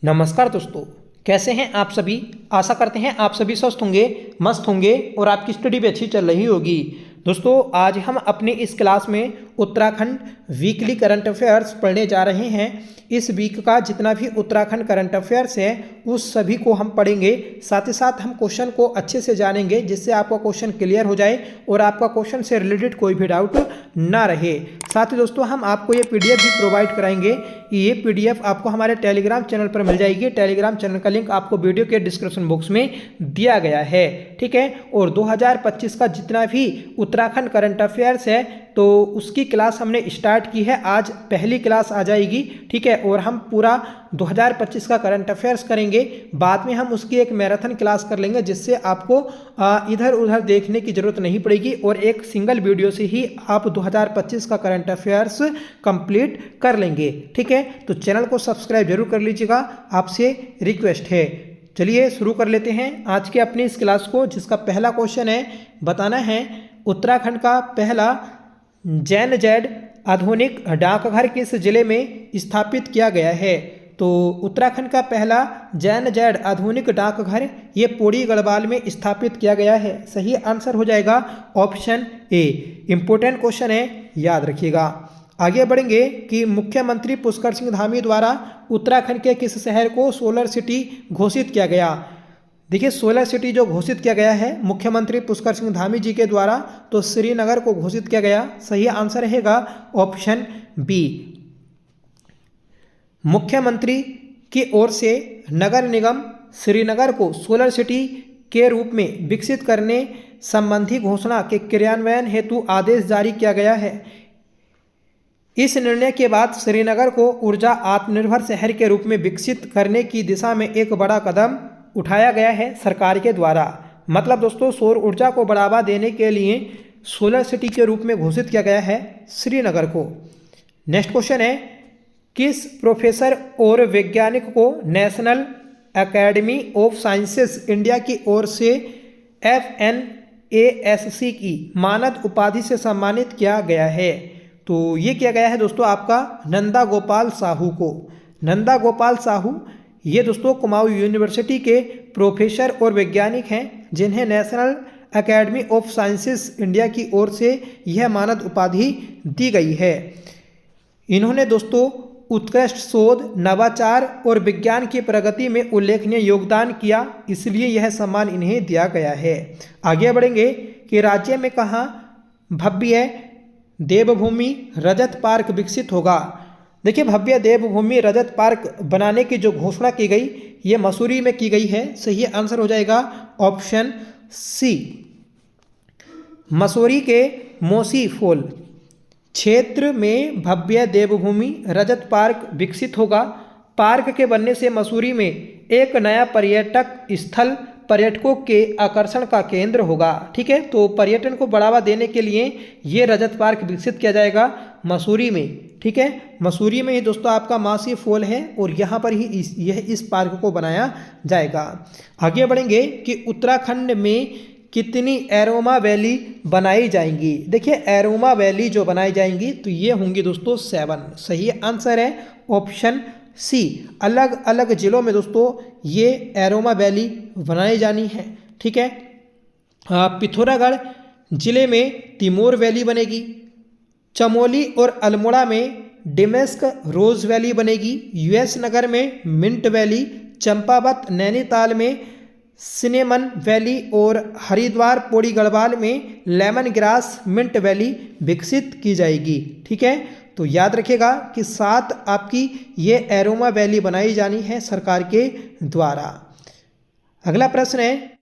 नमस्कार दोस्तों, कैसे हैं आप सभी। आशा करते हैं आप सभी स्वस्थ होंगे, मस्त होंगे और आपकी स्टडी भी अच्छी चल रही होगी। दोस्तों, आज हम अपने इस क्लास में उत्तराखंड वीकली करंट अफेयर्स पढ़ने जा रहे हैं। इस वीक का जितना भी उत्तराखंड करंट अफेयर्स है उस सभी को हम पढ़ेंगे। साथ ही साथ हम क्वेश्चन को अच्छे से जानेंगे जिससे आपका क्वेश्चन क्लियर हो जाए और आपका क्वेश्चन से रिलेटेड कोई भी डाउट ना रहे। साथ ही दोस्तों, हम आपको ये पीडीएफ भी प्रोवाइड कराएंगे। ये पीडीएफ आपको हमारे टेलीग्राम चैनल पर मिल जाएगी। टेलीग्राम चैनल का लिंक आपको वीडियो के डिस्क्रिप्शन बॉक्स में दिया गया है, ठीक है। और 2025 का जितना भी उत्तराखंड करंट अफेयर्स है तो उसकी क्लास हमने स्टार्ट की है। आज पहली क्लास आ जाएगी, ठीक है। और हम पूरा 2025 का करंट अफेयर्स करेंगे। बाद में हम उसकी एक मैराथन क्लास कर लेंगे जिससे आपको इधर उधर देखने की जरूरत नहीं पड़ेगी और एक सिंगल वीडियो से ही आप 2025 का करंट अफेयर्स कंप्लीट कर लेंगे, ठीक है। तो चैनल को सब्सक्राइब जरूर कर लीजिएगा, आपसे रिक्वेस्ट है। चलिए शुरू कर लेते हैं आज के अपनी इस क्लास को, जिसका पहला क्वेश्चन है, बताना है उत्तराखंड का पहला जैन जेड आधुनिक डाकघर किस जिले में स्थापित किया गया है। तो उत्तराखंड का पहला जैन जेड आधुनिक डाकघर ये पौड़ी गढ़वाल में स्थापित किया गया है। सही आंसर हो जाएगा ऑप्शन ए। इंपॉर्टेंट क्वेश्चन है, याद रखिएगा। आगे बढ़ेंगे कि मुख्यमंत्री पुष्कर सिंह धामी द्वारा उत्तराखंड के किस शहर को सोलर सिटी घोषित किया गया। देखिए, सोलर सिटी जो घोषित किया गया है मुख्यमंत्री पुष्कर सिंह धामी जी के द्वारा, तो श्रीनगर को घोषित किया गया। सही आंसर रहेगा ऑप्शन बी। मुख्यमंत्री की ओर से नगर निगम श्रीनगर को सोलर सिटी के रूप में विकसित करने संबंधी घोषणा के क्रियान्वयन हेतु आदेश जारी किया गया है। इस निर्णय के बाद श्रीनगर को ऊर्जा आत्मनिर्भर शहर के रूप में विकसित करने की दिशा में एक बड़ा कदम उठाया गया है सरकार के द्वारा। मतलब दोस्तों, सौर ऊर्जा को बढ़ावा देने के लिए सोलर सिटी के रूप में घोषित किया गया है श्रीनगर को। नेक्स्ट क्वेश्चन है, किस प्रोफेसर और वैज्ञानिक को national academy of sciences India की ओर से FNASC की मानद उपाधि से सम्मानित किया गया है। तो ये किया गया है दोस्तों आपका नंदा गोपाल साहू को। नंदा गोपाल साहू ये दोस्तों कुमाऊं यूनिवर्सिटी के प्रोफेसर और वैज्ञानिक हैं जिन्हें national academy of sciences India की ओर से यह मानद उपाधि दी गई है। इन्होंने दोस्तों उत्कृष्ट शोध, नवाचार और विज्ञान की प्रगति में उल्लेखनीय योगदान किया, इसलिए यह सम्मान इन्हें दिया गया है। आगे बढ़ेंगे कि राज्य में कहाँ भव्य देवभूमि रजत पार्क विकसित होगा। देखिए, भव्य देवभूमि रजत पार्क बनाने की जो घोषणा की गई ये मसूरी में की गई है। सही आंसर हो जाएगा ऑप्शन सी। मसूरी के मोसी फॉल क्षेत्र में भव्य देवभूमि रजत पार्क विकसित होगा। पार्क के बनने से मसूरी में एक नया पर्यटक स्थल पर्यटकों के आकर्षण का केंद्र होगा, ठीक है। तो पर्यटन को बढ़ावा देने के लिए ये रजत पार्क विकसित किया जाएगा मसूरी में, ठीक है। मसूरी में ही दोस्तों आपका मासी फॉल है और यहाँ पर ही इस पार्क को बनाया जाएगा। आगे बढ़ेंगे कि उत्तराखंड में कितनी एरोमा वैली बनाई जाएंगी। देखिए, एरोमा वैली जो बनाई जाएंगी तो ये होंगी दोस्तों 7। सही आंसर है ऑप्शन सी। अलग अलग जिलों में दोस्तों ये एरोमा वैली बनाई जानी है, ठीक है। पिथौरागढ़ जिले में तिमोर वैली बनेगी। चमोली और अल्मोड़ा में डिमेस्क रोज वैली बनेगी। US नगर में मिंट वैली, चंपावत नैनीताल में सिनेमन वैली और हरिद्वार पौड़ी गढ़वाल में लेमन ग्रास मिंट वैली विकसित की जाएगी, ठीक है। तो याद रखिएगा कि 7 आपकी ये एरोमा वैली बनाई जानी है सरकार के द्वारा। अगला प्रश्न है,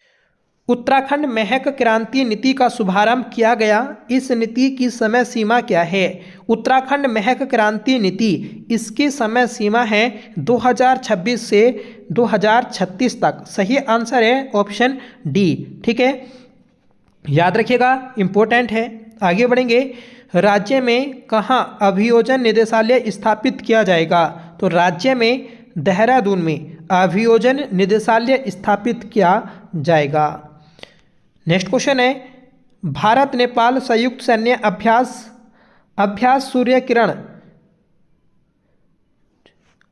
उत्तराखंड महक क्रांति नीति का शुभारंभ किया गया, इस नीति की समय सीमा क्या है। उत्तराखंड महक क्रांति नीति, इसकी समय सीमा है 2026 से 2036 तक। सही आंसर है ऑप्शन डी, ठीक है। याद रखिएगा, इंपॉर्टेंट है। आगे बढ़ेंगे, राज्य में कहाँ अभियोजन निदेशालय स्थापित किया जाएगा। तो राज्य में देहरादून में अभियोजन निदेशालय स्थापित किया जाएगा। नेक्स्ट क्वेश्चन है, भारत नेपाल संयुक्त सैन्य अभ्यास सूर्य किरण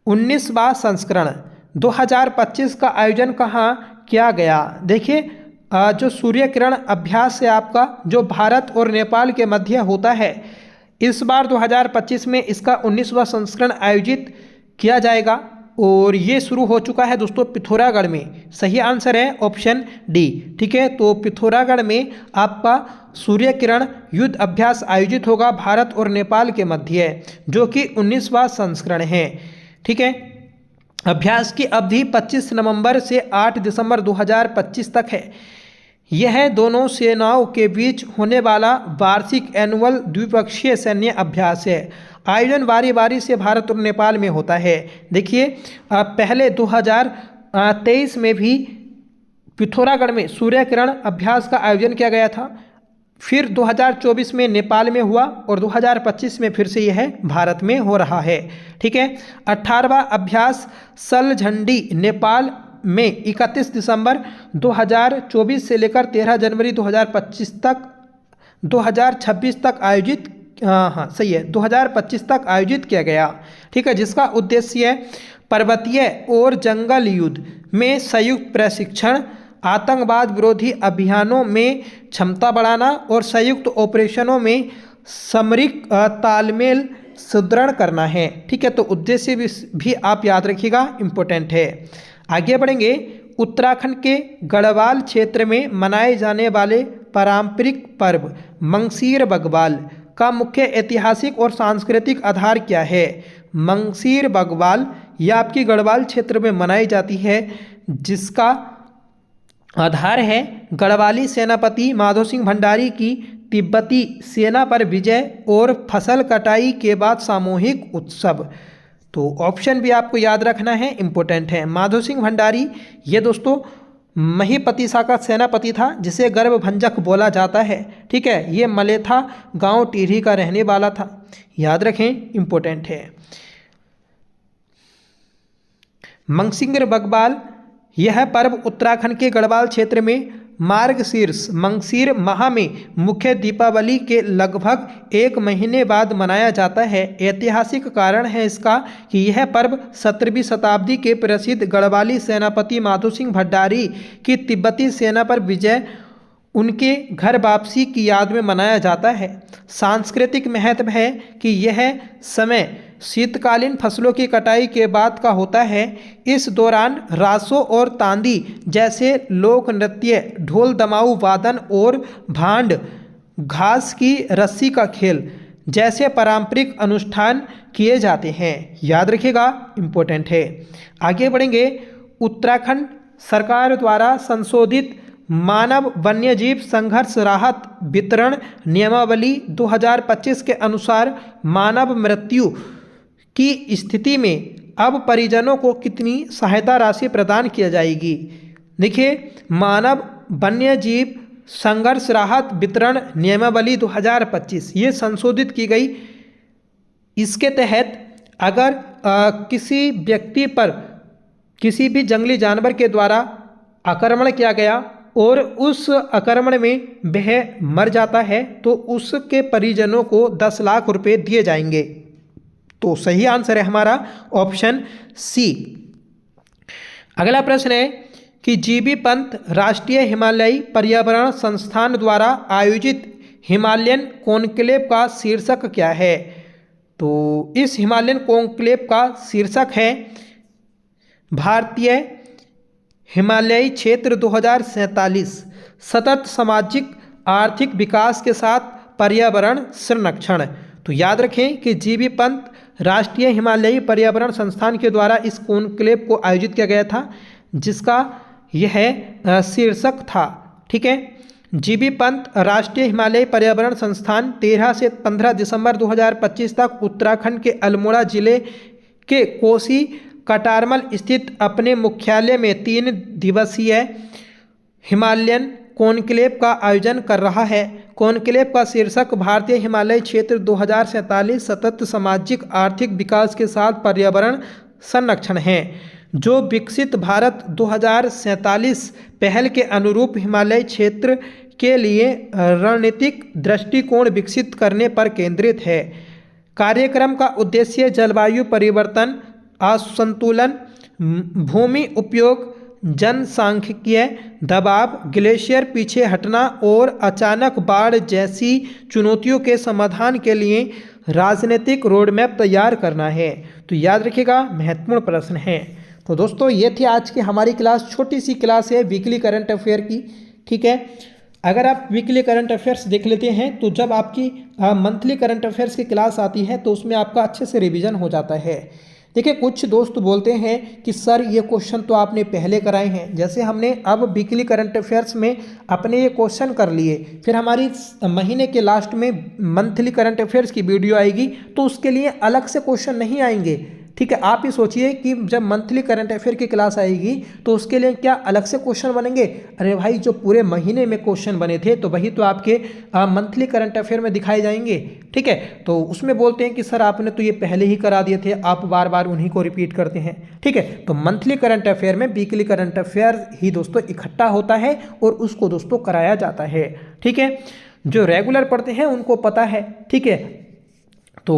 19वां संस्करण 2025 का आयोजन कहाँ किया गया? देखिए जो सूर्य किरण अभ्यास है आपका, जो भारत और नेपाल के मध्य होता है, इस बार 2025 में इसका 19वां संस्करण आयोजित किया जाएगा और ये शुरू हो चुका है दोस्तों पिथौरागढ़ में। सही आंसर है ऑप्शन डी। ठीक है, तो पिथौरागढ़ में आपका सूर्य किरण युद्ध अभ्यास आयोजित होगा भारत और नेपाल के मध्य, जो कि 19वां संस्करण है। ठीक है, अभ्यास की अवधि 25 नवंबर से 8 दिसंबर 2025 तक है। यह दोनों सेनाओं के बीच होने वाला वार्षिक एनुअल द्विपक्षीय सैन्य अभ्यास है। आयोजन बारी बारी से भारत और नेपाल में होता है। देखिए पहले 2023 में भी पिथौरागढ़ में सूर्य किरण अभ्यास का आयोजन किया गया था, फिर 2024 में नेपाल में हुआ और 2025 में फिर से यह भारत में हो रहा है। ठीक है, 18वां अभ्यास सलझंडी नेपाल में 31 दिसंबर 2024 से लेकर 13 जनवरी 2025 तक आयोजित 2025 तक आयोजित किया गया। ठीक है, जिसका उद्देश्य पर्वतीय और जंगल युद्ध में संयुक्त प्रशिक्षण, आतंकवाद विरोधी अभियानों में क्षमता बढ़ाना और संयुक्त ऑपरेशनों में सामरिक तालमेल सुदृढ़ करना है। ठीक है, तो उद्देश्य भी आप याद रखिएगा, इम्पोर्टेंट है। आगे बढ़ेंगे। उत्तराखंड के गढ़वाल क्षेत्र में मनाए जाने वाले पारंपरिक पर्व मंगसीर बग्वाल का मुख्य ऐतिहासिक और सांस्कृतिक आधार क्या है? मंगसीर बग्वाल यह आपकी गढ़वाल क्षेत्र में मनाई जाती है, जिसका आधार है गढ़वाली सेनापति माधो सिंह भंडारी की तिब्बती सेना पर विजय और फसल कटाई के बाद सामूहिक उत्सव। तो ऑप्शन भी आपको याद रखना है, इम्पोर्टेंट है। माधो सिंह भंडारी ये दोस्तों महिपतिसा का सेनापति था, जिसे गर्भभंजक बोला जाता है। ठीक है, ये मलेथा गांव टिहरी का रहने वाला था, याद रखें, इम्पोर्टेंट है। मंगसीर बग्वाल यह पर्व उत्तराखंड के गढ़वाल क्षेत्र में मार्गशीर्ष मंगसीर माह में मुख्य दीपावली के लगभग 1 महीने बाद मनाया जाता है। ऐतिहासिक कारण है इसका कि यह पर्व 17वीं शताब्दी के प्रसिद्ध गढ़वाली सेनापति माधो सिंह भंडारी की तिब्बती सेना पर विजय, उनके घर वापसी की याद में मनाया जाता है। सांस्कृतिक महत्व है कि यह समय शीतकालीन फसलों की कटाई के बाद का होता है। इस दौरान रासो और तांदी जैसे लोक नृत्य, ढोल दमाऊ वादन और भांड, घास की रस्सी का खेल जैसे पारंपरिक अनुष्ठान किए जाते हैं। याद रखिएगा, इम्पोर्टेंट है। आगे बढ़ेंगे। उत्तराखंड सरकार द्वारा संशोधित मानव वन्यजीव संघर्ष राहत वितरण नियमावली 2025 के अनुसार मानव मृत्यु की स्थिति में अब परिजनों को कितनी सहायता राशि प्रदान की जाएगी? देखिए, मानव वन्यजीव संघर्ष राहत वितरण नियमावली 2025 ये संशोधित की गई। इसके तहत अगर किसी व्यक्ति पर किसी भी जंगली जानवर के द्वारा आक्रमण किया गया और उस आक्रमण में वह मर जाता है, तो उसके परिजनों को 10 लाख रुपए दिए जाएंगे। तो सही आंसर है हमारा ऑप्शन सी। अगला प्रश्न है कि जीबी पंत राष्ट्रीय हिमालयी पर्यावरण संस्थान द्वारा आयोजित हिमालयन कॉन्क्लेव का शीर्षक क्या है? तो इस हिमालयन कॉन्क्लेव का शीर्षक है भारतीय हिमालयी क्षेत्र 2047 सतत सामाजिक आर्थिक विकास के साथ पर्यावरण संरक्षण। तो याद रखें कि जीबी पंत राष्ट्रीय हिमालयी पर्यावरण संस्थान के द्वारा इस कॉन्क्लेव को आयोजित किया गया था, जिसका यह शीर्षक था। ठीक है, जीबी पंत राष्ट्रीय हिमालयी पर्यावरण संस्थान 13 से 15 दिसंबर 2025 तक उत्तराखंड के अल्मोड़ा जिले के कोसी कटारमल स्थित अपने मुख्यालय में 3 दिवसीय हिमालयन कॉन्क्लेव का आयोजन कर रहा है। कॉन्क्लेव का शीर्षक भारतीय हिमालय क्षेत्र 2047 सतत सामाजिक आर्थिक विकास के साथ पर्यावरण संरक्षण है, जो विकसित भारत 2047 पहल के अनुरूप हिमालय क्षेत्र के लिए रणनीतिक दृष्टिकोण विकसित करने पर केंद्रित है। कार्यक्रम का उद्देश्य जलवायु परिवर्तन, असंतुलन, भूमि उपयोग, जनसांख्यिकीय दबाव, ग्लेशियर पीछे हटना और अचानक बाढ़ जैसी चुनौतियों के समाधान के लिए राजनीतिक रोडमैप तैयार करना है। तो याद रखिएगा, महत्वपूर्ण प्रश्न है। तो दोस्तों ये थी आज की हमारी क्लास, छोटी सी क्लास है वीकली करंट अफेयर की, ठीक है। अगर आप वीकली करंट अफेयर्स देख लेते हैं तो जब आपकी मंथली करंट अफेयर्स की क्लास आती है तो उसमें आपका अच्छे से रिवीजन हो जाता है। देखिए कुछ दोस्त बोलते हैं कि सर ये क्वेश्चन तो आपने पहले कराए हैं, जैसे हमने अब वीकली करंट अफेयर्स में अपने ये क्वेश्चन कर लिए, फिर हमारी महीने के लास्ट में मंथली करंट अफेयर्स की वीडियो आएगी तो उसके लिए अलग से क्वेश्चन नहीं आएंगे, ठीक है। आप ही सोचिए कि जब मंथली करंट अफेयर की क्लास आएगी तो उसके लिए क्या अलग से क्वेश्चन बनेंगे? अरे भाई जो पूरे महीने में क्वेश्चन बने थे तो वही तो आपके मंथली करंट अफेयर में दिखाए जाएंगे, ठीक है। तो उसमें बोलते हैं कि सर आपने तो ये पहले ही करा दिए थे, आप बार बार उन्हीं को रिपीट करते हैं, ठीक है। तो मंथली करंट अफेयर में वीकली करंट अफेयर ही दोस्तों इकट्ठा होता है और उसको दोस्तों कराया जाता है, ठीक है। जो रेगुलर पढ़ते हैं उनको पता है, ठीक है। तो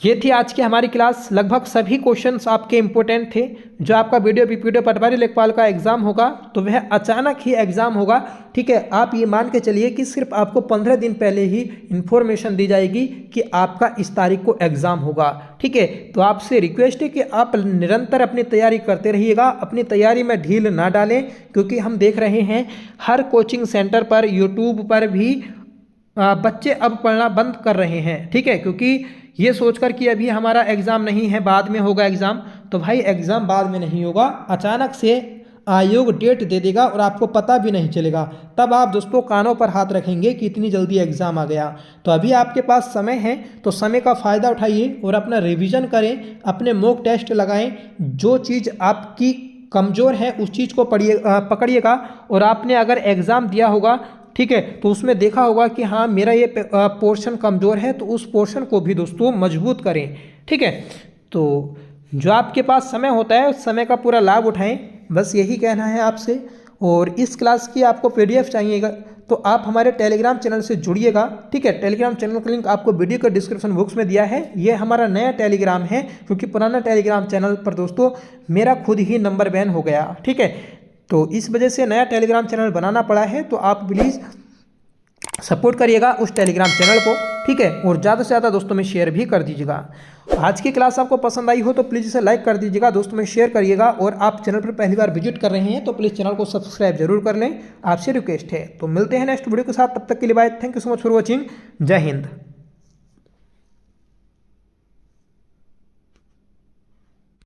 ये थी आज की हमारी क्लास। लगभग सभी क्वेश्चंस आपके इंपॉर्टेंट थे। जो आपका वीडियो पटवारी लेखपाल का एग्जाम होगा तो वह अचानक ही एग्जाम होगा, ठीक है। आप ये मान के चलिए कि सिर्फ आपको 15 दिन पहले ही इंफॉर्मेशन दी जाएगी कि आपका इस तारीख को एग्जाम होगा, ठीक है। तो आपसे रिक्वेस्ट है कि आप निरंतर अपनी तैयारी करते रहिएगा, अपनी तैयारी में ढील ना डालें, क्योंकि हम देख रहे हैं हर कोचिंग सेंटर पर, यूट्यूब पर भी बच्चे अब पढ़ना बंद कर रहे हैं, ठीक है। क्योंकि ये सोचकर कि अभी हमारा एग्ज़ाम नहीं है, बाद में होगा एग्ज़ाम, तो भाई एग्ज़ाम बाद में नहीं होगा, अचानक से आयोग डेट दे देगा और आपको पता भी नहीं चलेगा। तब आप दोस्तों कानों पर हाथ रखेंगे कि इतनी जल्दी एग्ज़ाम आ गया। तो अभी आपके पास समय है तो समय का फ़ायदा उठाइए और अपना रिवीजन करें, अपने मॉक टेस्ट लगाएं। जो चीज़ आपकी कमज़ोर है उस चीज़ को पकड़िएगा। और आपने अगर एग्ज़ाम दिया होगा, ठीक है, तो उसमें देखा होगा कि हाँ मेरा ये पोर्शन कमज़ोर है, तो उस पोर्शन को भी दोस्तों मजबूत करें, ठीक है। तो जो आपके पास समय होता है उस समय का पूरा लाभ उठाएं, बस यही कहना है आपसे। और इस क्लास की आपको PDF चाहिएगा तो आप हमारे टेलीग्राम चैनल से जुड़िएगा, ठीक है। टेलीग्राम चैनल का लिंक आपको वीडियो के डिस्क्रिप्शन बॉक्स में दिया है। ये हमारा नया टेलीग्राम है, क्योंकि पुराना टेलीग्राम चैनल पर दोस्तों मेरा खुद ही नंबर बैन हो गया, ठीक है। तो इस वजह से नया टेलीग्राम चैनल बनाना पड़ा है। तो आप प्लीज़ सपोर्ट करिएगा उस टेलीग्राम चैनल को, ठीक है। और ज़्यादा से ज़्यादा दोस्तों में शेयर भी कर दीजिएगा। आज की क्लास आपको पसंद आई हो तो प्लीज़ इसे लाइक कर दीजिएगा, दोस्तों में शेयर करिएगा। और आप चैनल पर पहली बार विजिट कर रहे हैं तो प्लीज़ चैनल को सब्सक्राइब जरूर कर लें, आपसे रिक्वेस्ट है। तो मिलते हैं नेक्स्ट वीडियो के साथ, तब तक के लिए bye. Thank you so much for watching. जय हिंद।